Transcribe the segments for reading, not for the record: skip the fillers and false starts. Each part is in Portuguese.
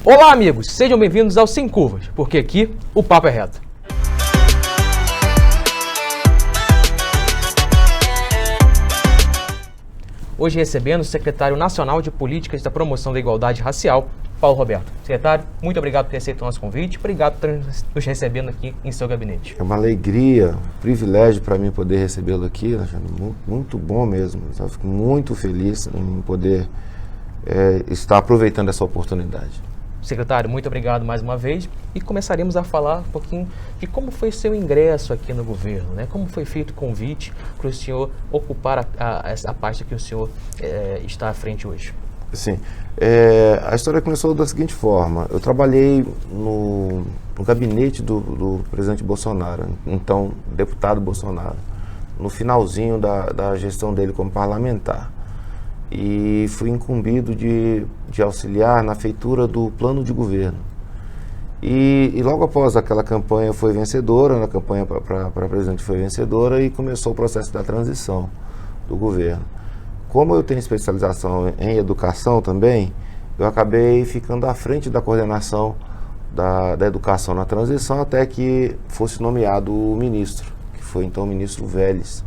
Olá, amigos, sejam bem-vindos ao Sem Curvas, porque aqui o papo é reto. Hoje recebendo o secretário nacional de Políticas da Promoção da Igualdade Racial, Paulo Roberto. Secretário, muito obrigado por ter aceito o nosso convite, obrigado por estar nos recebendo aqui em seu gabinete. É uma alegria, um privilégio para mim poder recebê-lo aqui, muito bom mesmo. Eu fico muito feliz em poder estar aproveitando essa oportunidade. Secretário, muito obrigado mais uma vez e começaremos a falar um pouquinho de como foi seu ingresso aqui no governo, né? Como foi feito o convite para o senhor ocupar essa pasta que o senhor está à frente hoje. Sim, a história começou da seguinte forma: eu trabalhei no gabinete do presidente Bolsonaro, então deputado Bolsonaro, no finalzinho da gestão dele como parlamentar. E fui incumbido de auxiliar na feitura do plano de governo. E logo após aquela campanha foi vencedora, a campanha para presidente foi vencedora e começou o processo da transição do governo. Como eu tenho especialização em educação também, eu acabei ficando à frente da coordenação da educação na transição até que fosse nomeado o ministro, que foi então o ministro Vélez,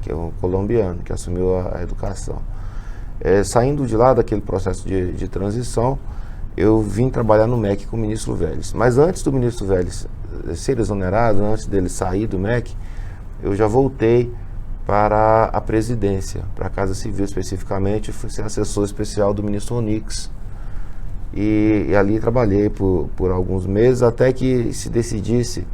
que é um colombiano, que assumiu a educação. Saindo de lá daquele processo de transição, eu vim trabalhar no MEC com o ministro Vélez. Mas antes do ministro Vélez ser exonerado, antes dele sair do MEC, eu já voltei para a presidência, para a Casa Civil especificamente, fui ser assessor especial do ministro Onyx. E ali trabalhei por alguns meses até que se decidisse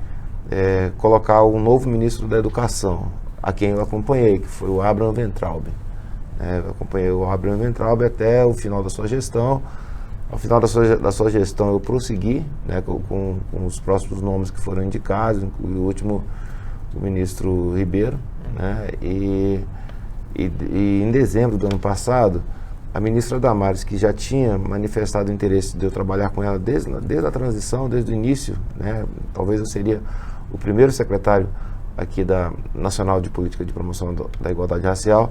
colocar um novo ministro da Educação, a quem eu acompanhei, que foi o Abraham Weintraub. Eu acompanhei o Abraham Weintraub até o final da sua gestão. Ao final da sua gestão eu prossegui, né, com os próximos nomes que foram indicados, incluindo o último, o ministro Ribeiro. Né, e em dezembro do ano passado, a ministra Damares, que já tinha manifestado o interesse de eu trabalhar com ela desde a transição, desde o início, né, talvez eu seria o primeiro secretário aqui da Nacional de Política de Promoção da Igualdade Racial,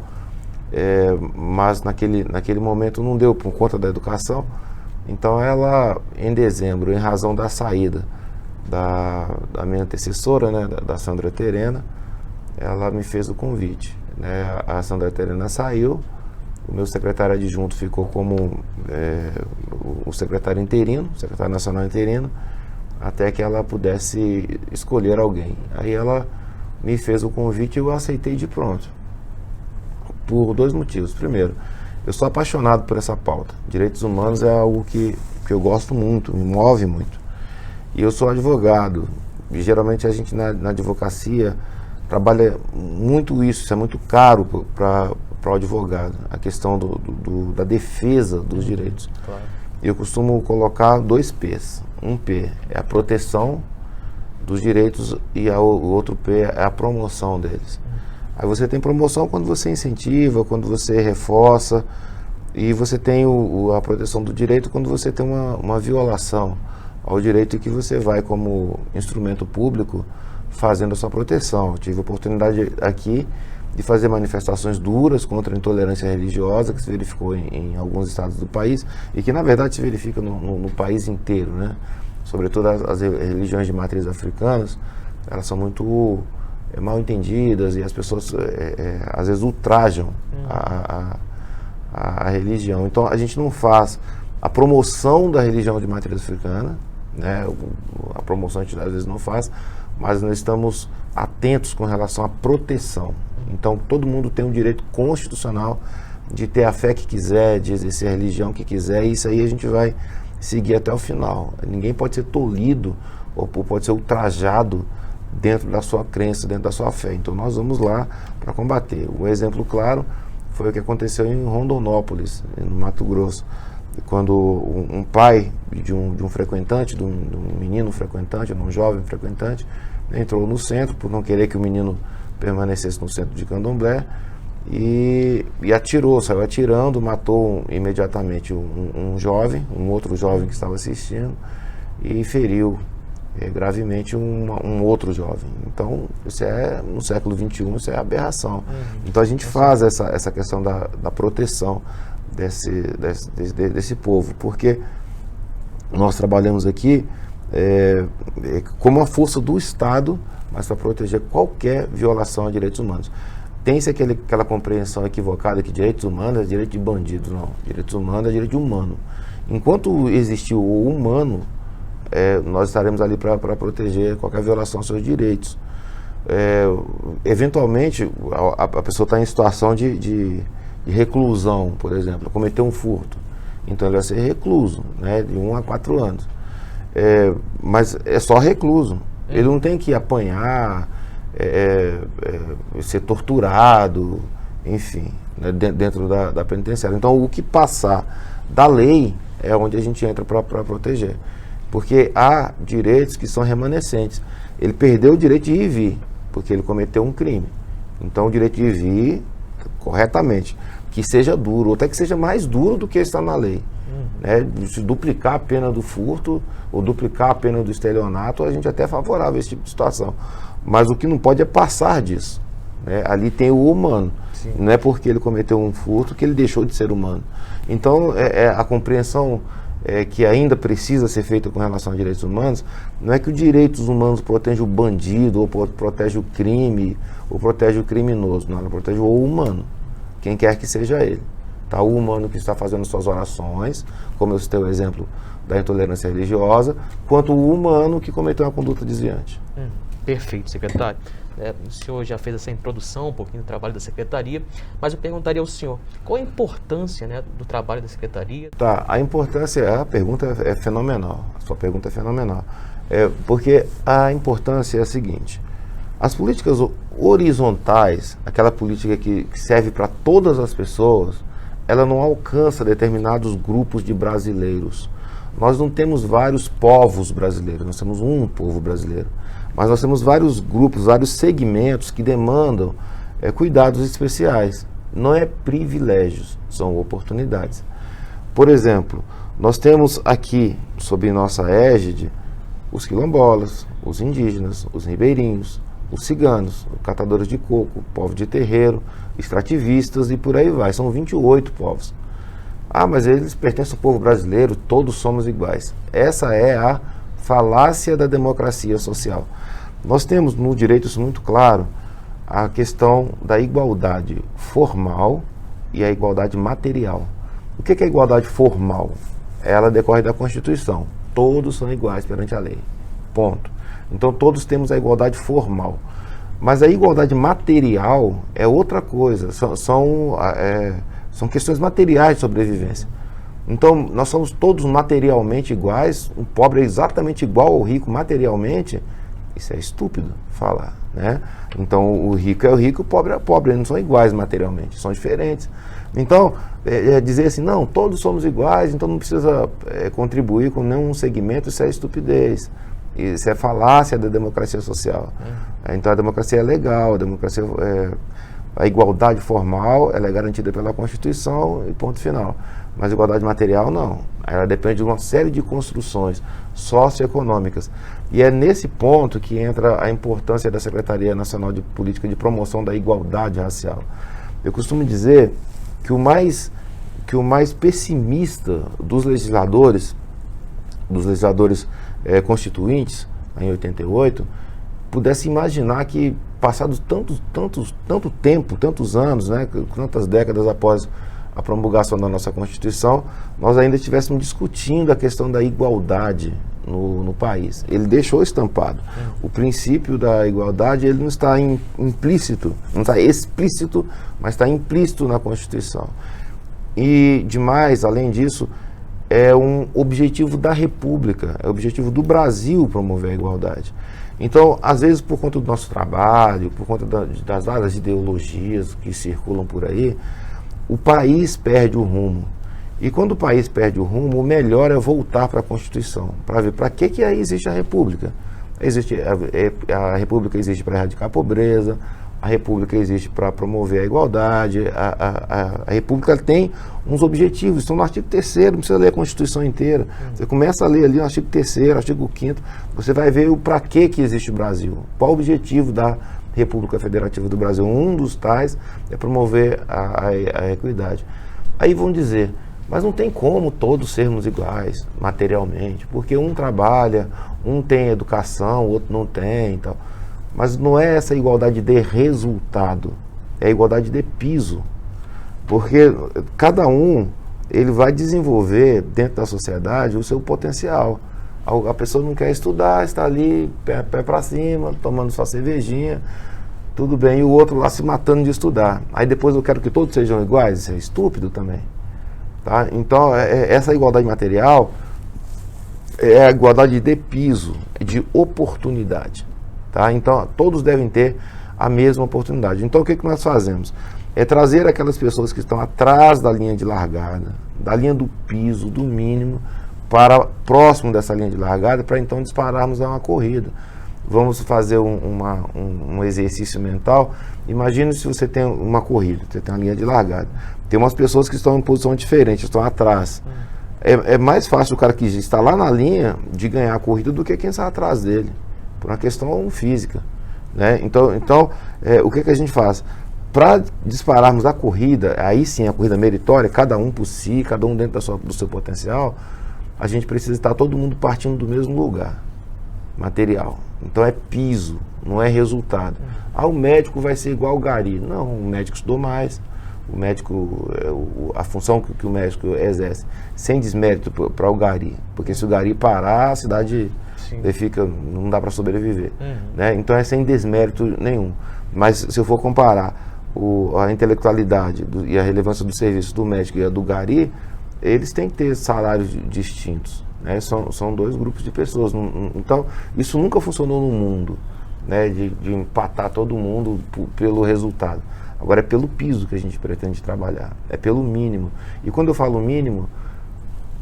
mas naquele momento não deu por conta da educação. Então ela, em dezembro, em razão da saída da minha antecessora, né, da Sandra Terena, ela me fez o convite. Né? A Sandra Terena saiu, o meu secretário adjunto ficou como o secretário interino, secretário nacional interino, até que ela pudesse escolher alguém. Aí ela me fez o convite e eu aceitei de pronto. Por dois motivos. Primeiro, eu sou apaixonado por essa pauta. Direitos humanos é algo que eu gosto muito, me move muito. E eu sou advogado. E geralmente a gente na advocacia trabalha muito isso é muito caro para o advogado, a questão da defesa dos direitos. Claro. Eu costumo colocar dois P's. Um P é a proteção dos direitos e o outro P é a promoção deles. Aí você tem promoção quando você incentiva, quando você reforça, e você tem a proteção do direito quando você tem uma violação ao direito e que você vai, como instrumento público, fazendo a sua proteção. Eu tive a oportunidade aqui de fazer manifestações duras contra a intolerância religiosa, que se verificou em alguns estados do país, e que na verdade se verifica no país inteiro, né? Sobretudo as religiões de matriz africanas, elas são muito mal entendidas e as pessoas às vezes ultrajam a religião. Então a gente não faz a promoção da religião de matriz africana, né? A promoção a gente às vezes não faz, mas nós estamos atentos com relação à proteção. Então todo mundo tem um direito constitucional de ter a fé que quiser, de exercer a religião que quiser, e isso aí a gente vai seguir até o final. Ninguém pode ser tolhido ou pode ser ultrajado dentro da sua crença, dentro da sua fé. Então nós vamos lá para combater. Um exemplo claro foi o que aconteceu em Rondonópolis, no Mato Grosso, quando um pai de um frequentante, de um menino frequentante, de um jovem frequentante, entrou no centro por não querer que o menino permanecesse no centro de Candomblé e atirou, saiu atirando, matou imediatamente um outro jovem que estava assistindo e feriu gravemente um outro jovem. Então, isso no século XXI, isso é aberração. Então, a gente faz essa questão da proteção desse povo, porque nós trabalhamos aqui como a força do Estado, mas para proteger qualquer violação a direitos humanos. Tem-se aquela compreensão equivocada que direitos humanos é direito de bandido. Não, direitos humanos é direito humano. Enquanto existir o humano, nós estaremos ali para proteger qualquer violação aos seus direitos. Eventualmente, a pessoa está em situação de reclusão, por exemplo, cometeu um furto. Então ele vai ser recluso, né, de 1 a 4 anos. Mas é só recluso. Ele não tem que apanhar, ser torturado, enfim, né, dentro da penitenciária. Então, o que passar da lei é onde a gente entra para proteger. Porque há direitos que são remanescentes. Ele perdeu o direito de ir e vir, porque ele cometeu um crime. Então, o direito de ir e vir, corretamente, que seja duro, ou até que seja mais duro do que está na lei. Né? Se duplicar a pena do furto, ou duplicar a pena do estelionato, a gente até é favorável a esse tipo de situação. Mas o que não pode é passar disso. Né? Ali tem o humano. Sim. Não é porque ele cometeu um furto que ele deixou de ser humano. Então, a compreensão que ainda precisa ser feita com relação a direitos humanos, não é que os direitos humanos protegem o bandido, ou protege o crime, ou protege o criminoso. Não, ela protege o humano, quem quer que seja ele. Tá? O humano que está fazendo suas orações, como eu citei o exemplo da intolerância religiosa, quanto o humano que cometeu uma conduta desviante. Perfeito, secretário. O senhor já fez essa introdução, um pouquinho do trabalho da Secretaria, mas eu perguntaria ao senhor, qual a importância, né, do trabalho da Secretaria? Tá, a importância, a pergunta é fenomenal, a sua pergunta é fenomenal, porque a importância é a seguinte: as políticas horizontais, aquela política que serve para todas as pessoas, ela não alcança determinados grupos de brasileiros. Nós não temos vários povos brasileiros, nós temos um povo brasileiro. Mas nós temos vários grupos, vários segmentos que demandam cuidados especiais. Não é privilégios, são oportunidades. Por exemplo, nós temos aqui, sob nossa égide, os quilombolas, os indígenas, os ribeirinhos, os ciganos, os catadores de coco, povo de terreiro, extrativistas e por aí vai. São 28 povos. Ah, mas eles pertencem ao povo brasileiro, todos somos iguais. Essa é a falácia da democracia social. Nós temos no direito isso muito claro, a questão da igualdade formal e a igualdade material. O que é a igualdade formal? Ela decorre da Constituição. Todos são iguais perante a lei. Ponto. Então todos temos a igualdade formal. Mas a igualdade material é outra coisa. São questões materiais de sobrevivência. Então, nós somos todos materialmente iguais, o pobre é exatamente igual ao rico materialmente, isso é estúpido falar, né? Então, o rico é o rico, o pobre é o pobre, eles não são iguais materialmente, são diferentes. Então, dizer assim, não, todos somos iguais, então não precisa contribuir com nenhum segmento, isso é estupidez, isso é falácia da democracia social. Então, a democracia é legal, a igualdade formal ela é garantida pela Constituição e ponto final. Mas a igualdade material não. Ela depende de uma série de construções socioeconômicas. E é nesse ponto que entra a importância da Secretaria Nacional de Política de Promoção da Igualdade Racial. Eu costumo dizer que o mais pessimista dos legisladores constituintes, em 88, pudesse imaginar que, passados tanto tempo, tantos anos, né, quantas décadas após a promulgação da nossa Constituição, nós ainda estivéssemos discutindo a questão da igualdade no país. Ele deixou estampado. O princípio da igualdade, ele não está implícito, não está explícito, mas está implícito na Constituição. E, demais, além disso, é um objetivo da República, é o objetivo do Brasil promover a igualdade. Então, às vezes, por conta do nosso trabalho, por conta das várias ideologias que circulam por aí, o país perde o rumo. E quando o país perde o rumo, o melhor é voltar para a Constituição, para ver para que aí existe a República. A República existe para erradicar a pobreza, a República existe para promover a igualdade, a República tem uns objetivos, estão no artigo 3º, não precisa ler a Constituição inteira. Você começa a ler ali no artigo 3º, artigo 5º, você vai ver o para que existe o Brasil, qual o objetivo da República Federativa do Brasil. Um dos tais é promover a equidade. Aí vão dizer, Mas não tem como todos sermos iguais materialmente, porque um trabalha, um tem educação, o outro não tem e tal. Mas não é essa igualdade de resultado, é a igualdade de piso. Porque cada um, ele vai desenvolver dentro da sociedade o seu potencial. A pessoa não quer estudar, está ali, pé para cima, tomando sua cervejinha, tudo bem, e o outro lá se matando de estudar. Aí depois eu quero que todos sejam iguais, isso é estúpido também. Tá? Então, essa igualdade material é a igualdade de piso, de oportunidade. Tá? Então, todos devem ter a mesma oportunidade. Então, o que nós fazemos? É trazer aquelas pessoas que estão atrás da linha de largada, da linha do piso, do mínimo, para próximo dessa linha de largada, para então dispararmos a uma corrida. Vamos fazer um exercício mental. Imagine se você tem uma corrida, você tem uma linha de largada. Tem umas pessoas que estão em posição diferente, estão atrás. É mais fácil o cara que está lá na linha de ganhar a corrida do que quem está atrás dele, por uma questão física. Né? Então o que a gente faz? Para dispararmos a corrida, aí sim a corrida meritória, cada um por si, cada um dentro do seu potencial, a gente precisa estar todo mundo partindo do mesmo lugar, material. Então é piso, não é resultado. O médico vai ser igual ao gari. Não, o médico estudou mais, o médico, a função que o médico exerce, sem desmérito para o gari, porque se o gari parar, a cidade fica, não dá para sobreviver. Né? Então é sem desmérito nenhum. Mas se eu for comparar a intelectualidade e a relevância do serviço do médico e a do gari, eles têm que ter salários distintos. Né? São dois grupos de pessoas. Então, isso nunca funcionou no mundo, né? de empatar todo mundo pelo resultado. Agora é pelo piso que a gente pretende trabalhar, é pelo mínimo. E quando eu falo mínimo,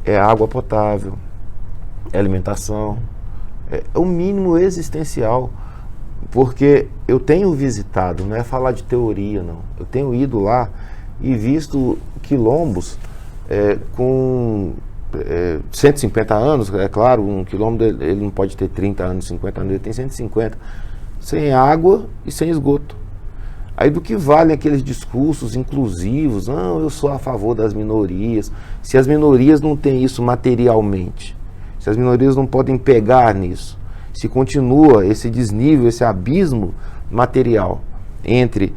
é água potável, é alimentação, é o mínimo existencial. Porque eu tenho visitado, não é falar de teoria não, eu tenho ido lá e visto quilombos com 150 anos, é claro, um quilombo ele não pode ter 30 anos, 50 anos, ele tem 150, sem água e sem esgoto. Aí do que vale aqueles discursos inclusivos, não, eu sou a favor das minorias, se as minorias não têm isso materialmente, se as minorias não podem pegar nisso, se continua esse desnível, esse abismo material entre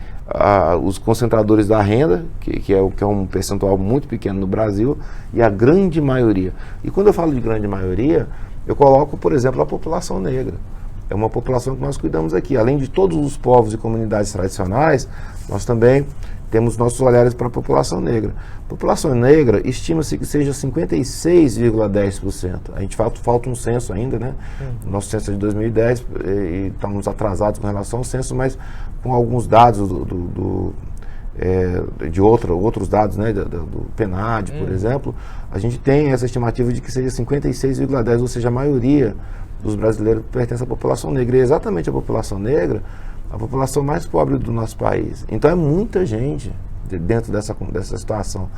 os concentradores da renda, que é um percentual muito pequeno no Brasil, e a grande maioria. E quando eu falo de grande maioria, eu coloco, por exemplo, a população negra. É uma população que nós cuidamos aqui. Além de todos os povos e comunidades tradicionais, nós também temos nossos olhares para a população negra. A população negra estima-se que seja 56,10%. A gente falta um censo ainda, né? Nosso censo é de 2010 e estamos atrasados com relação ao censo, mas com alguns dados de outros dados, né? Do PNAD, por exemplo, a gente tem essa estimativa de que seja 56,10%, ou seja, a maioria dos brasileiros pertence à população negra. E exatamente a população negra, a população mais pobre do nosso país. Então é muita gente dentro dessa situação.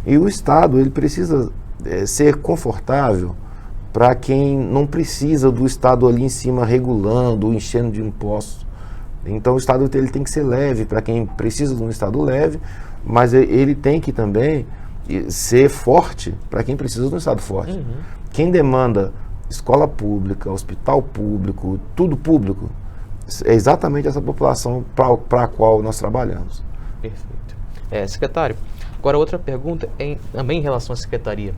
E o Estado, ele precisa ser confortável para quem não precisa do Estado ali em cima regulando, enchendo de impostos. Então o Estado ele tem que ser leve para quem precisa de um Estado leve, mas ele tem que também ser forte para quem precisa de um Estado forte. Quem demanda escola pública, hospital público, tudo público, é exatamente essa população para a qual nós trabalhamos. Perfeito. Secretário, agora outra pergunta, também em relação à secretaria.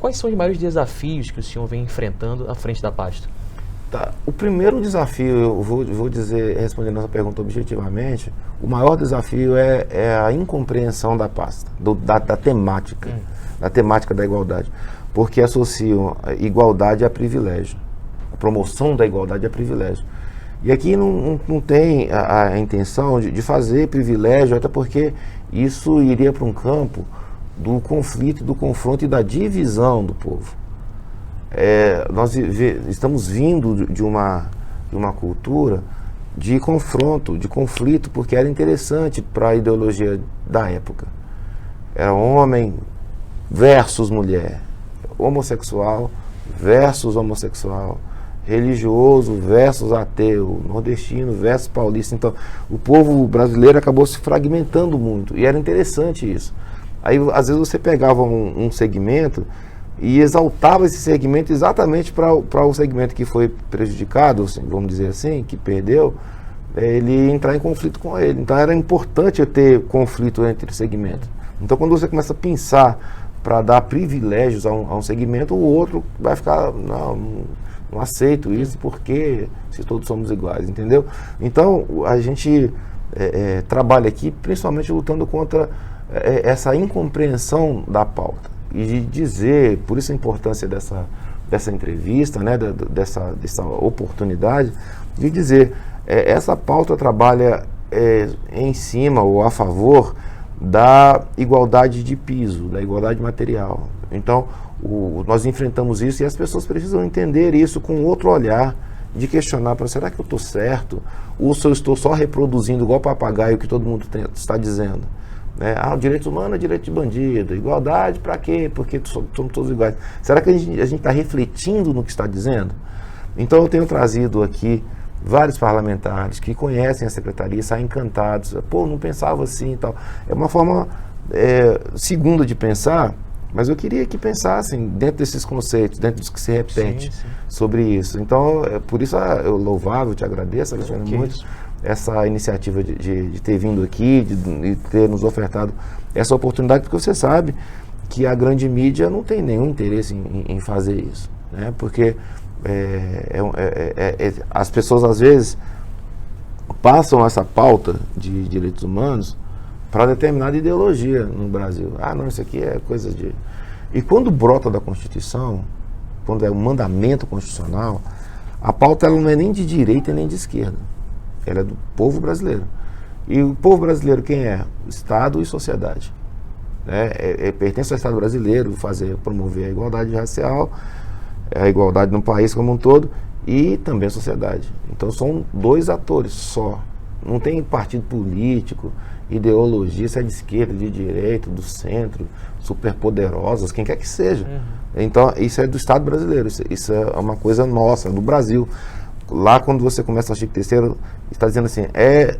Quais são os maiores desafios que o senhor vem enfrentando à frente da pasta? Tá. O primeiro desafio, eu vou dizer, respondendo essa pergunta objetivamente, o maior desafio é a incompreensão da pasta, da temática, da temática da igualdade, porque associam a igualdade a privilégio, a promoção da igualdade a privilégio. E aqui não tem a intenção de fazer privilégio, até porque isso iria para um campo do conflito, do confronto e da divisão do povo. Nós estamos vindo de uma cultura de confronto, de conflito, porque era interessante para a ideologia da época. Era homem versus mulher, homossexual versus homossexual, religioso versus ateu, nordestino versus paulista. Então, o povo brasileiro acabou se fragmentando muito, e era interessante isso. Aí, às vezes, você pegava um segmento e exaltava esse segmento exatamente para o segmento que foi prejudicado, assim, vamos dizer assim, que perdeu, ele entrar em conflito com ele. Então era importante eu ter conflito entre segmentos. Então quando você começa a pensar para dar privilégios a um segmento, o outro vai ficar, não aceito isso, porque se todos somos iguais, entendeu? Então a gente trabalha aqui principalmente lutando contra essa incompreensão da pauta. E de dizer, por isso a importância dessa entrevista, né, dessa oportunidade, de dizer, essa pauta trabalha em cima ou a favor da igualdade de piso, da igualdade material. Então, nós enfrentamos isso e as pessoas precisam entender isso com outro olhar, de questionar, será que eu estou certo? Ou se eu estou só reproduzindo igual papagaio que todo mundo está dizendo? O direito humano é direito de bandido, igualdade para quê? Porque somos todos iguais. Será que a gente está refletindo no que está dizendo? Então eu tenho trazido aqui vários parlamentares que conhecem a secretaria, saem encantados, não pensava assim e tal. É uma forma segunda de pensar, mas eu queria que pensassem dentro desses conceitos, dentro dos que se repete sobre isso. Então, por isso eu louvável, te agradeço, Alexandre, muito. Essa iniciativa de ter vindo aqui, de ter nos ofertado essa oportunidade, porque você sabe que a grande mídia não tem nenhum interesse em fazer isso, né? Porque as pessoas às vezes passam essa pauta de direitos humanos para determinada ideologia no Brasil. Não, isso aqui é coisa de... E quando brota da Constituição, quando é um mandamento constitucional, a pauta ela não é nem de direita nem de esquerda. Ela é do povo brasileiro. E o povo brasileiro quem é? Estado e sociedade. Pertence ao Estado brasileiro promover a igualdade racial, a igualdade no país como um todo e também a sociedade. Então são dois atores só. Não tem partido político, ideologia, se é de esquerda, de direita, do centro, superpoderosas, quem quer que seja. Então isso é do Estado brasileiro, isso é uma coisa nossa, do Brasil. Lá quando você começa o artigo 3º, está dizendo assim,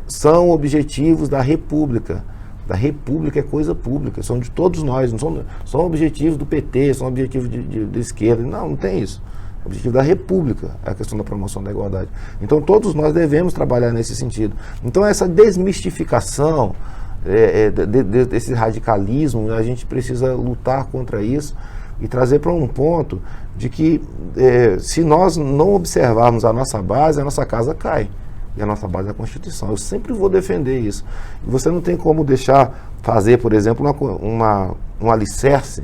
são objetivos da República. Da República é coisa pública, são de todos nós, não são objetivos do PT, são objetivos de esquerda. Não tem isso. O objetivo da República é a questão da promoção da igualdade. Então todos nós devemos trabalhar nesse sentido. Então essa desmistificação desse radicalismo, a gente precisa lutar contra isso e trazer para um ponto de que se nós não observarmos a nossa base, a nossa casa cai. E a nossa base é a Constituição. Eu sempre vou defender isso. E você não tem como deixar fazer, por exemplo, um alicerce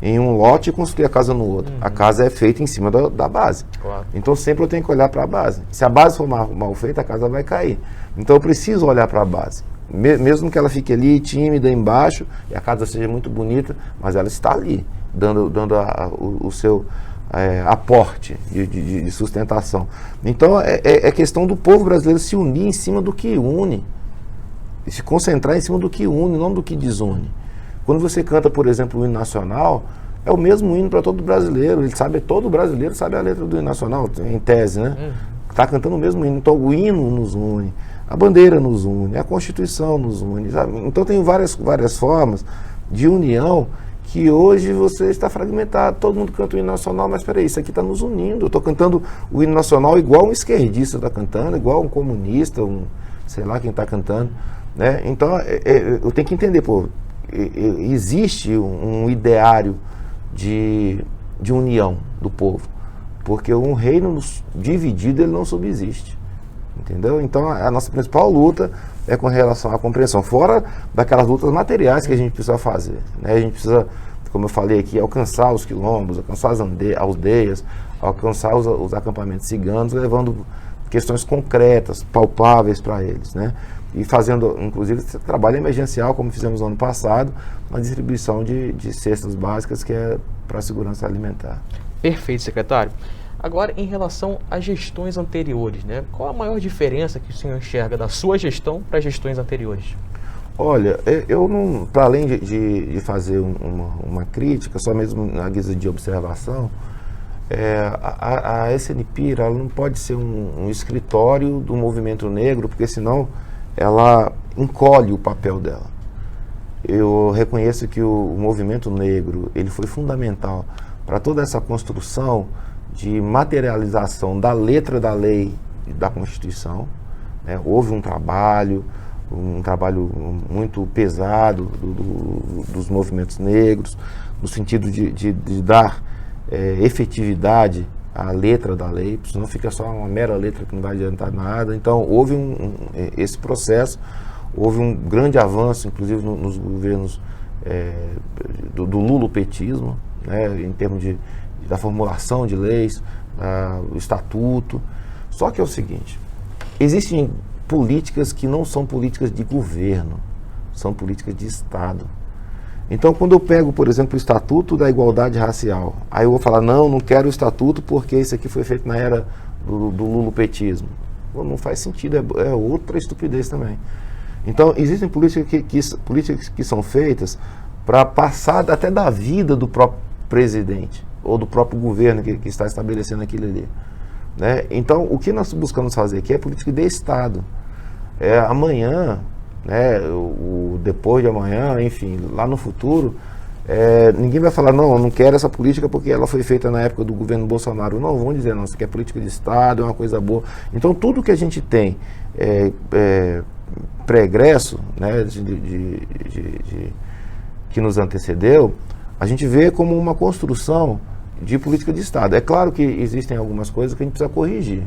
em um lote e construir a casa no outro. A casa é feita em cima da base. Claro. Então sempre eu tenho que olhar para a base. Se a base for mal feita, a casa vai cair. Então eu preciso olhar para a base. Mesmo que ela fique ali tímida embaixo e a casa seja muito bonita, mas ela está ali, dando o seu aporte de sustentação. Então é questão do povo brasileiro se unir em cima do que une, e se concentrar em cima do que une, não do que desune. Quando você canta, por exemplo, o hino nacional, é o mesmo hino para todo brasileiro. Todo brasileiro sabe a letra do hino nacional, em tese, né? Está cantando o mesmo hino. Então o hino nos une, a bandeira nos une, a Constituição nos une, sabe? Então tem várias formas de união que hoje você está fragmentado. Todo mundo canta o hino nacional, mas espera aí, isso aqui está nos unindo. Eu estou cantando o hino nacional igual um esquerdista está cantando, igual um comunista, sei lá quem está cantando, né? Então eu tenho que entender, existe um ideário de união do povo, porque um reino dividido ele não subsiste, entendeu? Então a nossa principal luta é com relação à compreensão, fora daquelas lutas materiais que a gente precisa fazer, né? A gente precisa, como eu falei aqui, alcançar os quilombos, alcançar as aldeias, alcançar os acampamentos ciganos, levando questões concretas, palpáveis para eles, né? E fazendo, inclusive, esse trabalho emergencial, como fizemos no ano passado, na distribuição de cestas básicas, que é para a segurança alimentar. Perfeito, secretário. Agora, em relação às gestões anteriores, né? Qual a maior diferença que o senhor enxerga da sua gestão para as gestões anteriores? Olha, eu não, para além de fazer uma crítica, só mesmo na guisa de observação, a SNPIR ela não pode ser um escritório do movimento negro, porque senão ela encolhe o papel dela. eu reconheço que o movimento negro ele foi fundamental para toda essa construção de materialização da letra da lei e da Constituição, né? Houve um trabalho muito pesado dos movimentos negros, no sentido de dar efetividade à letra da lei, senão fica só uma mera letra que não vai adiantar nada. Então houve esse processo, houve um grande avanço, inclusive nos governos do lulopetismo, né, em termos da formulação de leis, o estatuto. Só que é o seguinte, existem políticas que não são políticas de governo, são políticas de Estado. Então, quando eu pego, por exemplo, o Estatuto da Igualdade Racial, aí eu vou falar, não quero o Estatuto porque isso aqui foi feito na era do lulopetismo. Pô, não faz sentido, é outra estupidez também. Então, existem políticas que são feitas para passar até da vida do próprio presidente ou do próprio governo que está estabelecendo aquilo ali, né? Então, o que nós buscamos fazer aqui é política de Estado. Amanhã, né, depois de amanhã, enfim, lá no futuro, ninguém vai falar, não, eu não quero essa política porque ela foi feita na época do governo Bolsonaro. Não, vão dizer, não, isso aqui é política de Estado, é uma coisa boa. Então, tudo que a gente tem pregresso, né, que nos antecedeu, a gente vê como uma construção de política de Estado. É claro que existem algumas coisas que a gente precisa corrigir,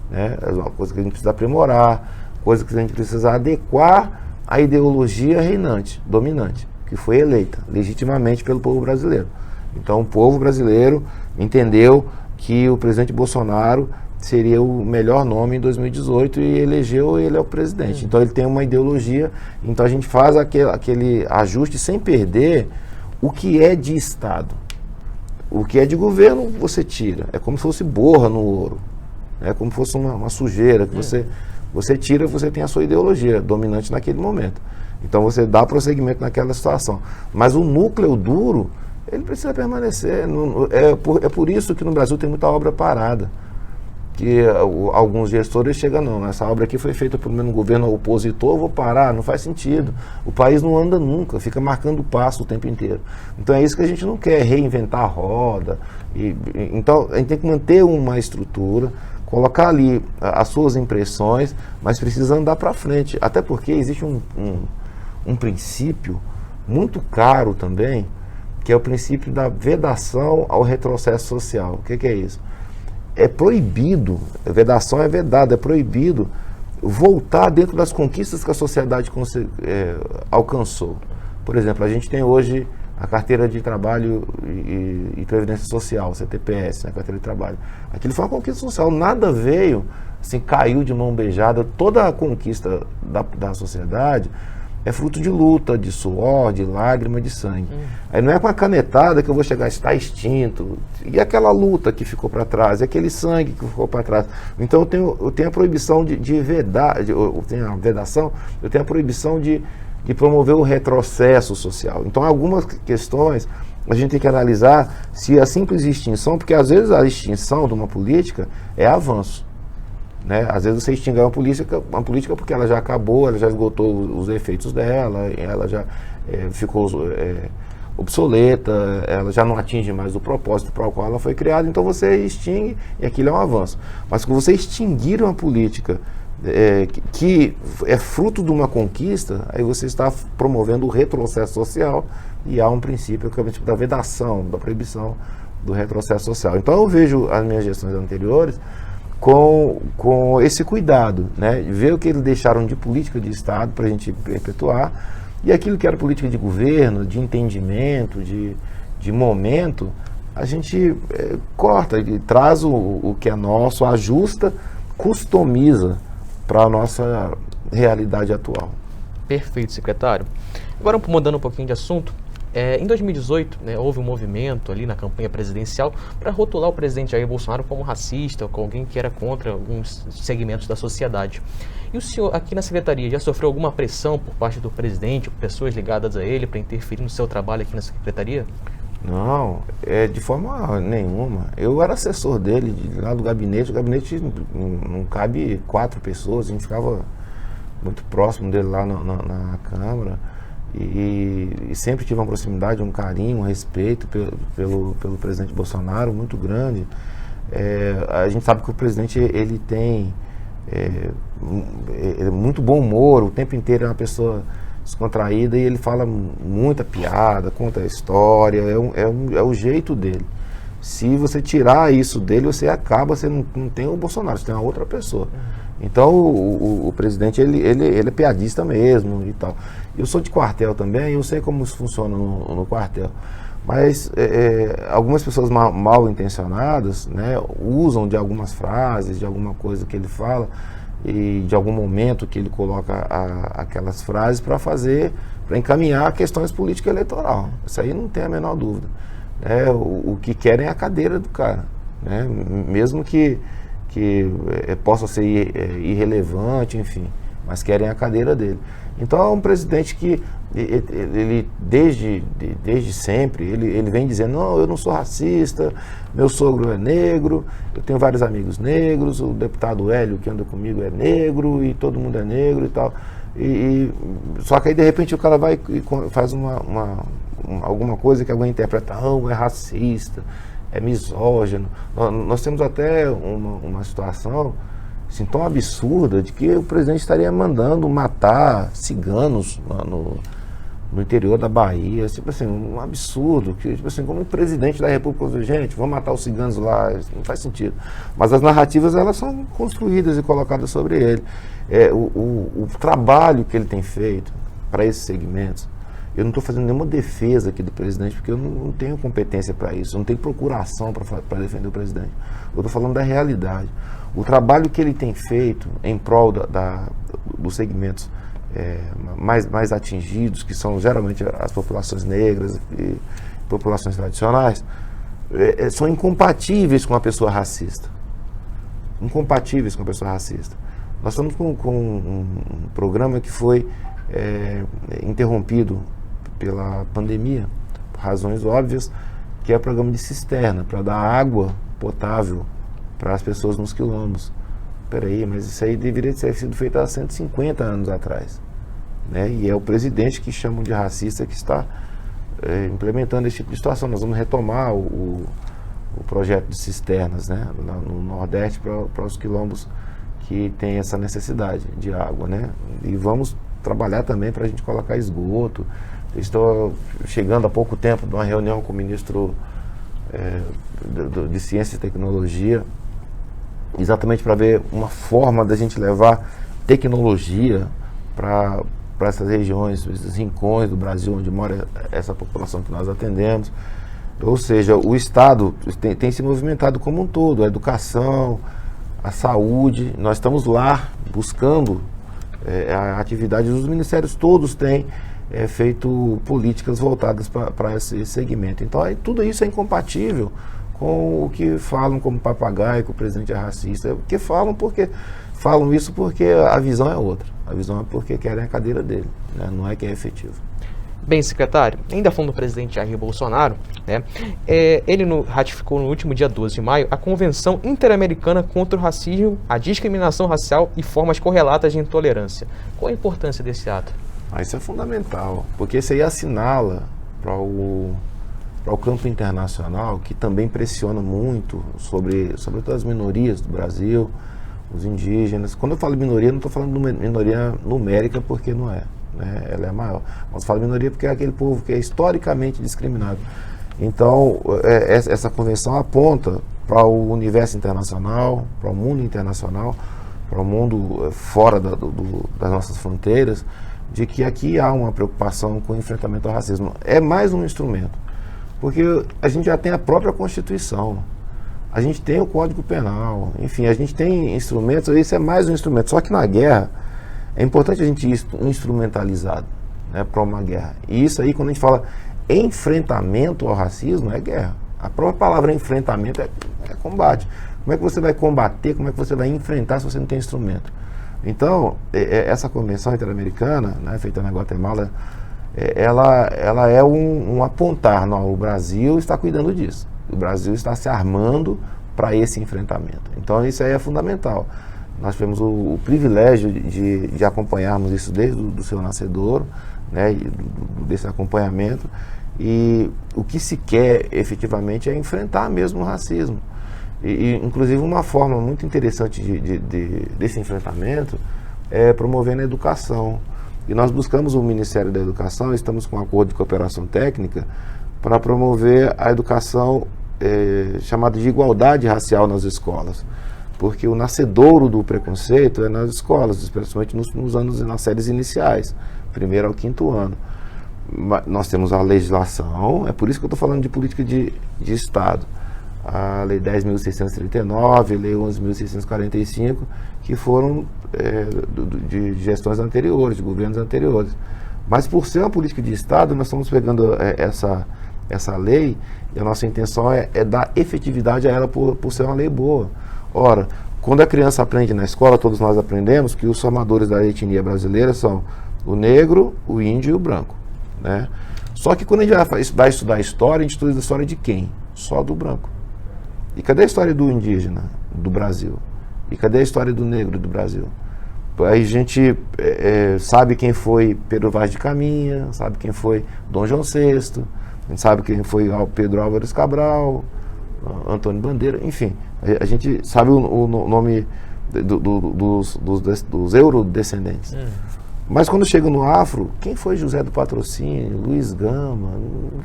né, coisas que a gente precisa aprimorar, coisas que a gente precisa adequar à ideologia reinante, dominante, que foi eleita legitimamente pelo povo brasileiro. Então o povo brasileiro entendeu que o presidente Bolsonaro seria o melhor nome em 2018 e elegeu ele ao presidente. Então ele tem uma ideologia, então a gente faz aquele ajuste sem perder o que é de Estado. O que é de governo você tira, é como se fosse borra no ouro, é como se fosse uma sujeira que você tira, você tem a sua ideologia dominante naquele momento. Então você dá prosseguimento naquela situação. Mas o núcleo duro, ele precisa permanecer. É por isso que no Brasil tem muita obra parada. Que alguns gestores chegam, não, essa obra aqui foi feita por um governo opositor, eu vou parar, não faz sentido. O país não anda nunca, fica marcando passo o tempo inteiro. Então é isso que a gente não quer, reinventar a roda. Então a gente tem que manter uma estrutura, colocar ali as suas impressões, mas precisa andar para frente. Até porque existe um princípio muito caro também, que é o princípio da vedação ao retrocesso social. O que é isso? É proibido, vedação é vedado, é proibido voltar dentro das conquistas que a sociedade alcançou. Por exemplo, a gente tem hoje a carteira de trabalho e previdência social, CTPS, né, carteira de trabalho. Aquilo foi uma conquista social, nada veio, assim, caiu de mão beijada. Toda a conquista da sociedade é fruto de luta, de suor, de lágrima, de sangue. Aí não é com a canetada que eu vou chegar, está extinto. E aquela luta que ficou para trás, e aquele sangue que ficou para trás. Então eu tenho a proibição de vedar, eu tenho a vedação, eu tenho a proibição de promover o retrocesso social. Então algumas questões a gente tem que analisar se a simples extinção, porque às vezes a extinção de uma política é avanço. Né? Às vezes você extingue uma política porque ela já acabou, ela já esgotou os efeitos dela, ela já ficou obsoleta, ela já não atinge mais o propósito para o qual ela foi criada, então você extingue e aquilo é um avanço. Mas se você extinguir uma política que é fruto de uma conquista, aí você está promovendo o retrocesso social e há um princípio que é o princípio da vedação, da proibição do retrocesso social. Então eu vejo as minhas gestões anteriores com esse cuidado, né? Ver o que eles deixaram de política de Estado para a gente perpetuar e aquilo que era política de governo, de entendimento, de momento, a gente corta e traz o que é nosso, ajusta, customiza para a nossa realidade atual. Perfeito, secretário. Agora, mudando um pouquinho de assunto, em 2018, né, houve um movimento ali na campanha presidencial para rotular o presidente Jair Bolsonaro como racista, como alguém que era contra alguns segmentos da sociedade. E o senhor, aqui na secretaria, já sofreu alguma pressão por parte do presidente, por pessoas ligadas a ele, para interferir no seu trabalho aqui na secretaria? Não, de forma nenhuma. Eu era assessor dele, lá do gabinete. O gabinete não cabe 4 pessoas, a gente ficava muito próximo dele lá na Câmara. e sempre tive uma proximidade, um carinho, um respeito pelo presidente Bolsonaro muito grande. A gente sabe que o presidente ele tem muito bom humor, o tempo inteiro é uma pessoa descontraída e ele fala muita piada, conta a história, é o jeito dele. Se você tirar isso dele, você não tem o Bolsonaro, você tem uma outra pessoa. Então o presidente ele é piadista mesmo e tal. Eu sou de quartel também, eu sei como isso funciona no quartel. Mas algumas pessoas mal intencionadas, né, usam de algumas frases, de alguma coisa que ele fala e de algum momento que ele coloca aquelas frases para encaminhar questões políticas eleitoral. Isso aí não tem a menor dúvida. O que querem é a cadeira do cara, né? Mesmo que possa ser irrelevante, enfim, mas querem a cadeira dele. Então é um presidente que ele desde sempre ele vem dizendo: não, eu não sou racista, meu sogro é negro, eu tenho vários amigos negros, o deputado Hélio que anda comigo é negro e todo mundo é negro e tal. Só que aí de repente o cara vai e faz alguma coisa que alguém interpreta: não, é racista, é misógino. Nós temos até uma situação assim, tão absurda de que o presidente estaria mandando matar ciganos no interior da Bahia. Tipo assim, um absurdo. Tipo assim, como o presidente da República, gente, vamos matar os ciganos lá, não faz sentido. Mas as narrativas, elas são construídas e colocadas sobre ele. O trabalho que ele tem feito para esses segmentos, eu não estou fazendo nenhuma defesa aqui do presidente, porque eu não tenho competência para isso, eu não tenho procuração para defender o presidente. Eu estou falando da realidade. O trabalho que ele tem feito em prol dos segmentos mais atingidos, que são geralmente as populações negras e populações tradicionais, são incompatíveis com a pessoa racista. Incompatíveis com a pessoa racista. Nós estamos com um programa que foi interrompido pela pandemia, por razões óbvias, que é o programa de cisterna, para dar água potável para as pessoas nos quilombos. Peraí, mas isso aí deveria ter sido feito há 150 anos atrás, né? E é o presidente que chamam de racista que está implementando esse tipo de situação. Nós vamos retomar o projeto de cisternas, né, no Nordeste para os quilombos que têm essa necessidade de água, né? E vamos trabalhar também para a gente colocar esgoto. Estou chegando há pouco tempo de uma reunião com o ministro de Ciência e Tecnologia, exatamente para ver uma forma da gente levar tecnologia para essas regiões, esses rincões do Brasil onde mora essa população que nós atendemos. Ou seja, o Estado tem se movimentado como um todo, a educação, a saúde. Nós estamos lá buscando a atividade dos ministérios, todos têm feito políticas voltadas para esse segmento. Então, tudo isso é incompatível com o que falam como papagaio, que o presidente é racista, porque falam isso porque a visão é outra. A visão é porque querem a cadeira dele, né? Não é que é efetivo. Bem, secretário, ainda falando do presidente Jair Bolsonaro, né, ele ratificou no último dia 12 de maio a Convenção Interamericana contra o Racismo, a Discriminação Racial e Formas Correlatas de Intolerância. Qual a importância desse ato? Isso é fundamental, porque isso aí assinala para o campo internacional, que também pressiona muito sobre todas as minorias do Brasil, os indígenas. Quando eu falo minoria, não estou falando de minoria numérica, porque não é, né? Ela é maior. Mas eu falo minoria porque é aquele povo que é historicamente discriminado. Então, essa convenção aponta para o universo internacional, para o mundo internacional, para o mundo fora das nossas fronteiras, de que aqui há uma preocupação com o enfrentamento ao racismo. É mais um instrumento, porque a gente já tem a própria Constituição, a gente tem o Código Penal, enfim, a gente tem instrumentos, isso é mais um instrumento. Só que na guerra, é importante a gente ir instrumentalizado, né, para uma guerra. E isso aí, quando a gente fala enfrentamento ao racismo, é guerra. A própria palavra enfrentamento é combate. Como é que você vai combater, como é que você vai enfrentar se você não tem instrumento? Então, essa convenção interamericana, né, feita na Guatemala, ela é um apontar. Não, o Brasil está cuidando disso. O Brasil está se armando para esse enfrentamento. Então, isso aí é fundamental. Nós tivemos o privilégio de acompanharmos isso desde o seu nascedouro, né, desse acompanhamento, e o que se quer efetivamente é enfrentar mesmo o racismo. Inclusive, uma forma muito interessante desse enfrentamento é promovendo a educação. E nós buscamos o Ministério da Educação, estamos com um acordo de cooperação técnica para promover a educação chamada de igualdade racial nas escolas. Porque o nascedouro do preconceito é nas escolas, especialmente nas séries iniciais, 1º ao 5º ano. Nós temos a legislação, é por isso que eu estou falando de política de Estado. A Lei 10.639, a Lei 11.645, que foram de gestões anteriores, de governos anteriores. Mas por ser uma política de Estado, nós estamos pegando essa lei, e a nossa intenção é dar efetividade a ela por ser uma lei boa. Ora, quando a criança aprende na escola, todos nós aprendemos que os formadores da etnia brasileira são o negro, o índio e o branco, né? Só que quando a gente vai estudar a história, a gente estuda a história de quem? Só do branco. E cadê a história do indígena do Brasil? E cadê a história do negro do Brasil? Aí a gente sabe quem foi Pedro Vaz de Caminha, sabe quem foi Dom João VI, a gente sabe quem foi Pedro Álvares Cabral, Antônio Bandeira, enfim. A gente sabe o nome dos eurodescendentes. Mas quando chega no afro, quem foi José do Patrocínio, Luiz Gama?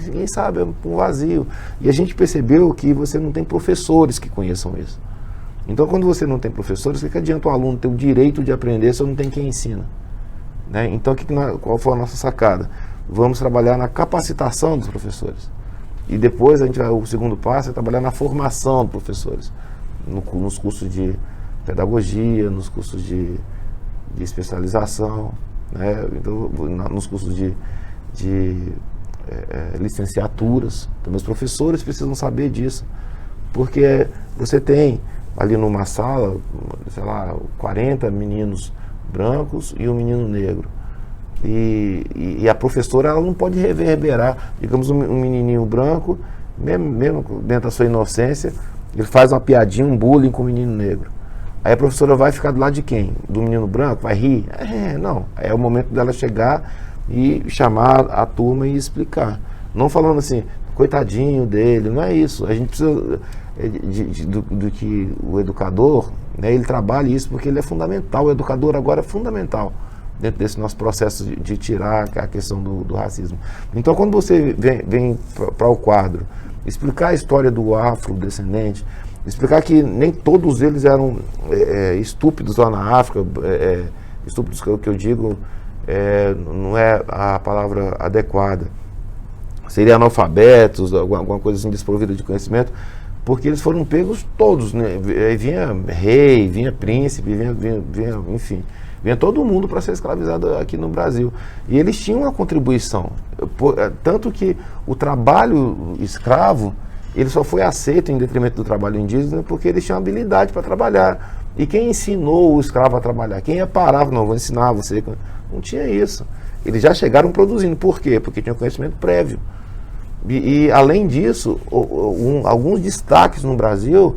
Ninguém sabe, é um vazio. E a gente percebeu que você não tem professores que conheçam isso. Então, quando você não tem professores, o que adianta o aluno ter o direito de aprender se não tem quem ensina? Né? Então, qual foi a nossa sacada? Vamos trabalhar na capacitação dos professores. E depois, o segundo passo é trabalhar na formação dos professores. Nos cursos de pedagogia, nos cursos de especialização, né? Então, nos cursos de licenciaturas. Então, os professores precisam saber disso, porque você tem ali numa sala, sei lá, 40 meninos brancos e um menino negro, e a professora, ela não pode reverberar, digamos, um menininho branco, mesmo dentro da sua inocência, ele faz uma piadinha, um bullying com o menino negro. Aí a professora vai ficar do lado de quem? Do menino branco? Vai rir? Não. É o momento dela chegar e chamar a turma e explicar. Não falando assim, coitadinho dele, não é isso. A gente precisa do que o educador, né, ele trabalhe isso porque ele é fundamental. O educador agora é fundamental dentro desse nosso processo de tirar a questão do racismo. Então, quando você vem para o quadro, explicar a história do afrodescendente, explicar que nem todos eles eram estúpidos lá na África, estúpidos que eu digo não é a palavra adequada, seria analfabetos, alguma coisa assim, desprovida de conhecimento, porque eles foram pegos todos, né? Vinha rei, vinha príncipe, enfim, vinha todo mundo para ser escravizado aqui no Brasil. E eles tinham uma contribuição, tanto que o trabalho escravo, ele só foi aceito em detrimento do trabalho indígena porque eles tinham habilidade para trabalhar. E quem ensinou o escravo a trabalhar? Quem ia parar? Não, vou ensinar você. Não tinha isso. Eles já chegaram produzindo. Por quê? Porque tinham conhecimento prévio. E além disso, alguns destaques no Brasil,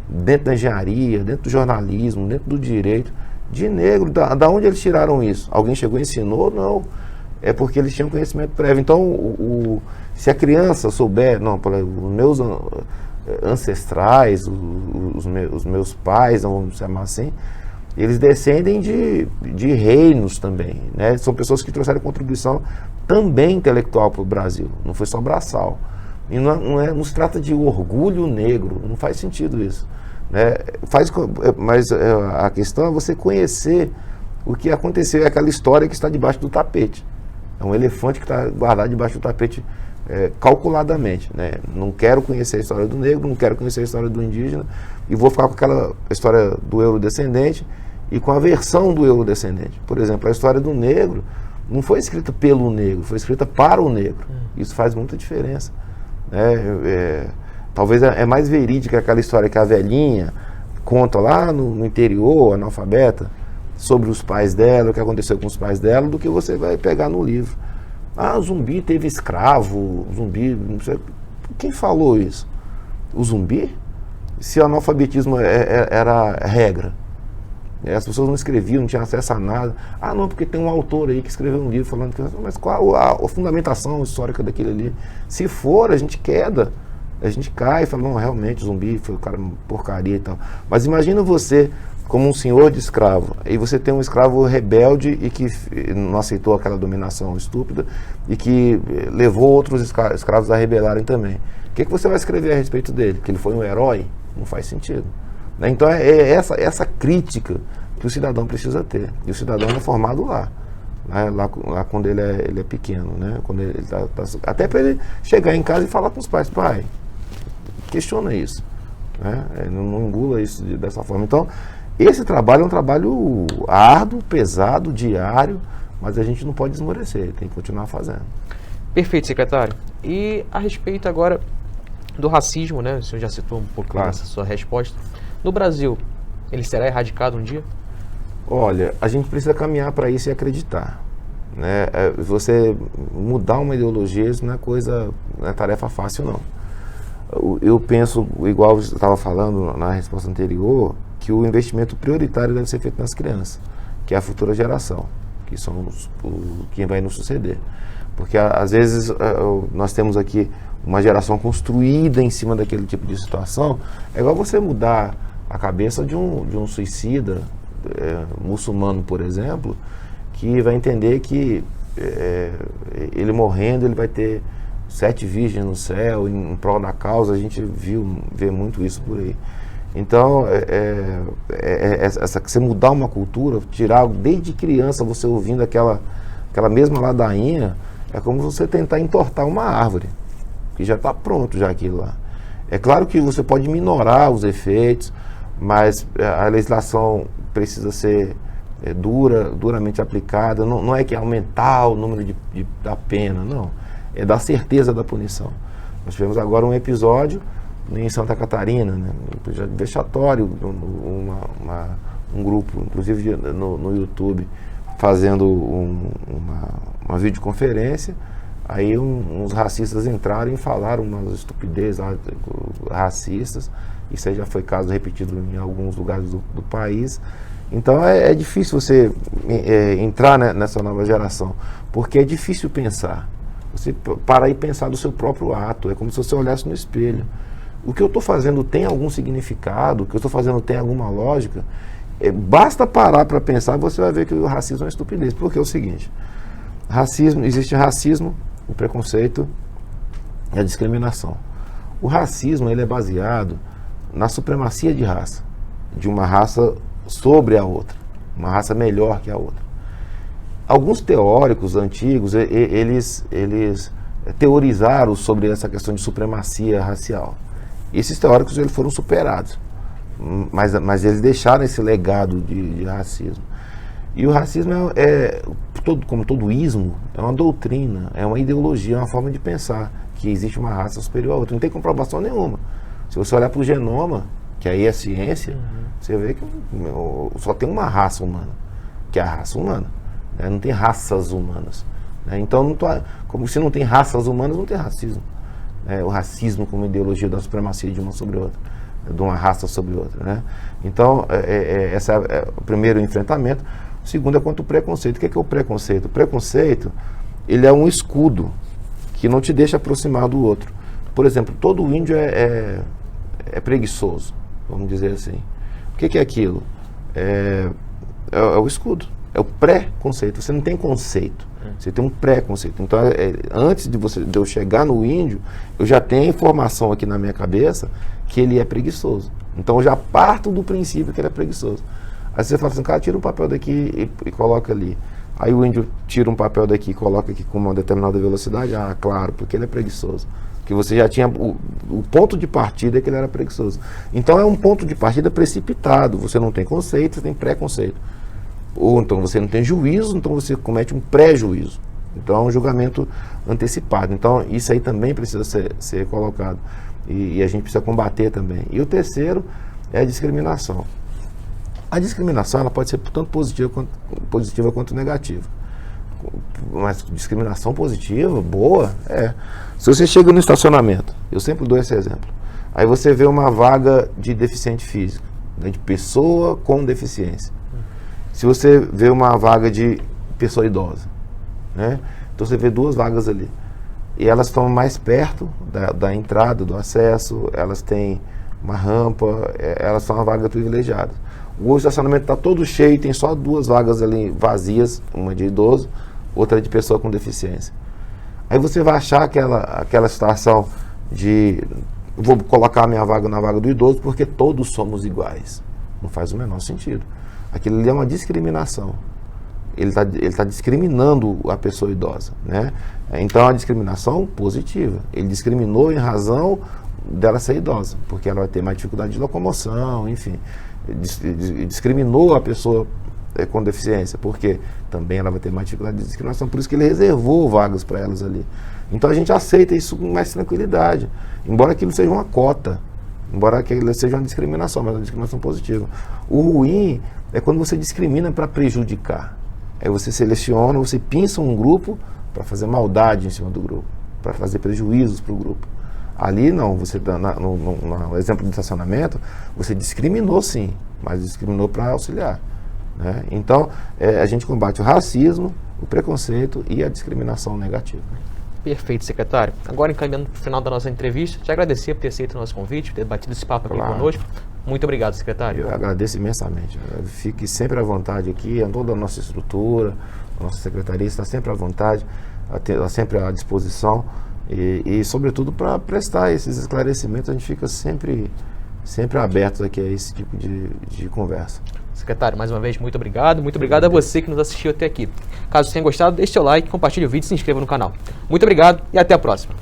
dentro da engenharia, dentro do jornalismo, dentro do direito, de negro. Da onde eles tiraram isso? Alguém chegou e ensinou? Não. É porque eles tinham conhecimento prévio. Então, se a criança souber, não, os meus ancestrais, os meus pais, vamos chamar assim, eles descendem de reinos também, né? São pessoas que trouxeram contribuição também intelectual para o Brasil, não foi só braçal. E não se trata de orgulho negro, não faz sentido isso, né? Mas a questão é você conhecer o que aconteceu, é aquela história que está debaixo do tapete. É um elefante que está guardado debaixo do tapete calculadamente, né? Não quero conhecer a história do negro, não quero conhecer a história do indígena, e vou ficar com aquela história do eurodescendente e com a versão do eurodescendente. Por exemplo, a história do negro não foi escrita pelo negro, foi escrita para o negro. Isso faz muita diferença, né? Talvez é mais verídica aquela história que a velhinha conta lá no interior, analfabeta, sobre os pais dela, o que aconteceu com os pais dela, do que você vai pegar no livro. Ah, o Zumbi teve escravo, Zumbi, não sei. Quem falou isso? O Zumbi? Se o analfabetismo era regra. As pessoas não escreviam, não tinham acesso a nada. Ah, não, porque tem um autor aí que escreveu um livro falando que... Mas qual a fundamentação histórica daquele ali? Se for, a gente queda. A gente cai e fala, não, realmente o zumbi foi o cara porcaria e tal. Mas imagina você como um senhor de escravo, e você tem um escravo rebelde e que não aceitou aquela dominação estúpida e que levou outros escravos a rebelarem também. O que você vai escrever a respeito dele? Que ele foi um herói? Não faz sentido. Né? Então é essa crítica que o cidadão precisa ter. E o cidadão é formado lá. Né? Lá quando ele é pequeno. Né? Quando ele até para ele chegar em casa e falar com os pais, pai, questiona isso. Né? Não engula isso dessa forma. Então, esse trabalho é um trabalho árduo, pesado, diário, mas a gente não pode esmorecer, tem que continuar fazendo. Perfeito, secretário. E a respeito agora do racismo, né? O senhor já citou um pouco nessa sua resposta. No Brasil, ele será erradicado um dia? Olha, a gente precisa caminhar para isso e acreditar. Né? Você mudar uma ideologia, isso não é tarefa fácil, não. Eu penso, igual você estava falando na resposta anterior, que o investimento prioritário deve ser feito nas crianças, que é a futura geração, que são quem vai nos suceder. Porque às vezes nós temos aqui uma geração construída em cima daquele tipo de situação. É igual você mudar a cabeça de um suicida muçulmano, por exemplo, que vai entender que ele morrendo, ele vai ter 7 virgens no céu, em prol da causa. A gente vê muito isso por aí. Então, você mudar uma cultura, tirar desde criança você ouvindo aquela mesma ladainha, é como você tentar entortar uma árvore, que já está pronto já aquilo lá. É claro que você pode minorar os efeitos, mas a legislação precisa ser duramente aplicada. Não é que aumentar o número da pena, não. É dar certeza da punição. Nós tivemos agora um episódio em Santa Catarina, né, vexatório, um grupo, inclusive no YouTube, fazendo uma videoconferência. Aí uns racistas entraram e falaram umas estupidez racistas. Isso aí já foi caso repetido em alguns lugares do país. Então é difícil você entrar nessa nova geração, porque é difícil pensar. Você parar e pensar do seu próprio ato, é como se você olhasse no espelho. O que eu estou fazendo tem algum significado? O que eu estou fazendo tem alguma lógica? Basta parar para pensar, você vai ver que o racismo é uma estupidez. Porque é o seguinte, existe racismo, o preconceito e a discriminação. O racismo ele é baseado na supremacia de raça, de uma raça sobre a outra, uma raça melhor que a outra. Alguns teóricos antigos, eles teorizaram sobre essa questão de supremacia racial. Esses teóricos eles foram superados, mas eles deixaram esse legado de racismo. E o racismo como todo ismo, é uma doutrina, é uma ideologia, é uma forma de pensar que existe uma raça superior à outra. Não tem comprovação nenhuma. Se você olhar para o genoma, que aí é ciência, você vê que só tem uma raça humana, que é a raça humana. Né? Não tem raças humanas. Né? Então, como se não tem raças humanas, não tem racismo. O racismo como ideologia da supremacia de uma sobre outra, de uma raça sobre outra. Né? Então, esse é o primeiro enfrentamento. O segundo é quanto ao preconceito. O que é o preconceito? O preconceito, ele é um escudo que não te deixa aproximar do outro. Por exemplo, todo índio é preguiçoso, vamos dizer assim. O que é aquilo? É o escudo, é o pré-conceito. Você não tem conceito, você tem um pré-conceito. Então, antes de eu chegar no índio, eu já tenho a informação aqui na minha cabeça que ele é preguiçoso. Então, eu já parto do princípio que ele é preguiçoso. Aí você fala assim, cara, tira um papel daqui e coloca ali. Aí o índio tira um papel daqui e coloca aqui com uma determinada velocidade. Ah, claro, porque ele é preguiçoso. Que você já tinha o ponto de partida é que ele era preguiçoso. Então é um ponto de partida precipitado. Você não tem conceito, você tem preconceito. Ou então você não tem juízo, então você comete um pré-juízo. Então é um julgamento antecipado. Então isso aí também precisa ser colocado. E a gente precisa combater também. E o terceiro é a discriminação. A discriminação ela pode ser tanto positiva quanto negativa. Mas discriminação positiva, boa, Se você chega no estacionamento, eu sempre dou esse exemplo, aí você vê uma vaga de deficiente físico, né, de pessoa com deficiência. Se você vê uma vaga de pessoa idosa, né? Então você vê 2 vagas ali. E elas estão mais perto da entrada, do acesso, elas têm uma rampa, elas são uma vaga privilegiada. O estacionamento está todo cheio, tem só 2 vagas ali vazias, uma de idoso, outra de pessoa com deficiência. Aí você vai achar aquela situação de vou colocar a minha vaga na vaga do idoso porque todos somos iguais. Não faz o menor sentido. Aquilo ali é uma discriminação. Ele tá discriminando a pessoa idosa, né? Então é uma discriminação positiva. Ele discriminou em razão dela ser idosa, porque ela vai ter mais dificuldade de locomoção, enfim. Discriminou a pessoa com deficiência, porque também ela vai ter mais dificuldade de discriminação, por isso que ele reservou vagas para elas ali. Então a gente aceita isso com mais tranquilidade, embora aquilo seja uma cota, embora aquilo seja uma discriminação, mas uma discriminação positiva. O ruim é quando você discrimina para prejudicar. Aí você seleciona, você pinça um grupo para fazer maldade em cima do grupo, para fazer prejuízos para o grupo. Ali não, você no exemplo do estacionamento, você discriminou sim, mas discriminou para auxiliar, né? Então, a gente combate o racismo, o preconceito e a discriminação negativa. Perfeito, secretário. Agora, encaminhando para o final da nossa entrevista, te agradecer por ter aceito o nosso convite, por ter batido esse papo aqui conosco. Muito obrigado, secretário. Eu agradeço imensamente. Fique sempre à vontade aqui, toda a nossa estrutura, a nossa secretaria está sempre à vontade, está sempre à disposição e sobretudo, para prestar esses esclarecimentos, a gente fica sempre abertos aqui a esse tipo de conversa. Secretário, mais uma vez, muito obrigado. Muito obrigado a você que nos assistiu até aqui. Caso você tenha gostado, deixe seu like, compartilhe o vídeo e se inscreva no canal. Muito obrigado e até a próxima.